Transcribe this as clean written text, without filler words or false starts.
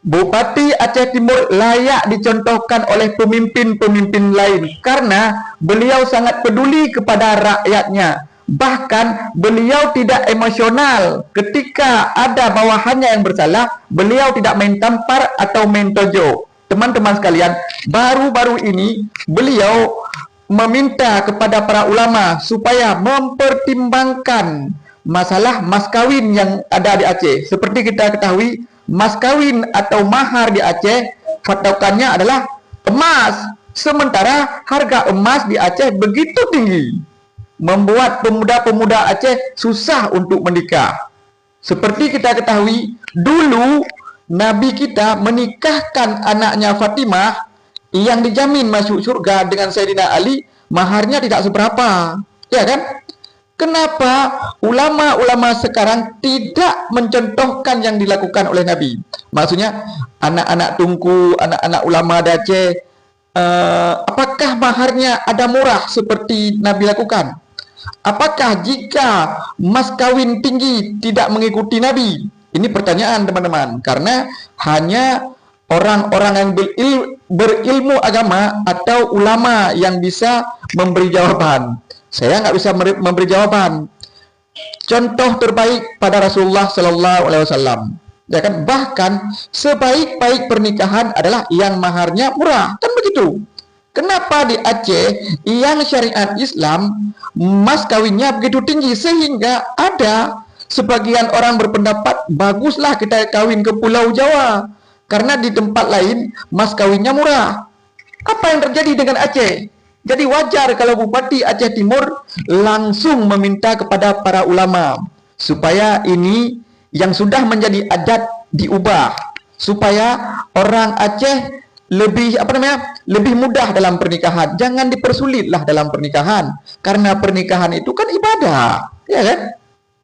Bupati Aceh Timur layak dicontohkan oleh pemimpin-pemimpin lain karena beliau sangat peduli kepada rakyatnya. Bahkan beliau tidak emosional ketika ada bawahannya yang bersalah, beliau tidak main tampar atau main tojo. Teman-teman sekalian, baru-baru ini beliau meminta kepada para ulama supaya mempertimbangkan masalah mas kawin yang ada di Aceh. Seperti kita ketahui, mas kawin atau mahar di Aceh patokannya adalah emas. Sementara harga emas di Aceh begitu tinggi, membuat pemuda-pemuda Aceh susah untuk menikah. Seperti kita ketahui, dulu Nabi kita menikahkan anaknya Fatimah yang dijamin masuk surga dengan Sayyidina Ali, maharnya tidak seberapa, ya kan? Kenapa ulama-ulama sekarang tidak mencontohkan yang dilakukan oleh Nabi? Maksudnya anak-anak Tunku, anak-anak ulama Aceh, apakah maharnya ada murah seperti Nabi lakukan? Apakah jika mas kawin tinggi tidak mengikuti Nabi? Ini pertanyaan teman-teman, karena hanya orang-orang yang berilmu agama atau ulama yang bisa memberi jawaban. Saya nggak bisa memberi jawaban. Contoh terbaik pada Rasulullah Sallallahu Alaihi Wasallam, ya kan? Bahkan sebaik-baik pernikahan adalah yang maharnya murah, kan begitu? Kenapa di Aceh yang syariat Islam mas kawinnya begitu tinggi sehingga ada sebagian orang berpendapat baguslah kita kawin ke Pulau Jawa karena di tempat lain mas kawinnya murah. Apa yang terjadi dengan Aceh? Jadi wajar kalau Bupati Aceh Timur langsung meminta kepada para ulama supaya ini yang sudah menjadi adat diubah supaya orang Aceh lebih lebih mudah dalam pernikahan. Jangan dipersulitlah dalam pernikahan karena pernikahan itu kan ibadah, ya kan?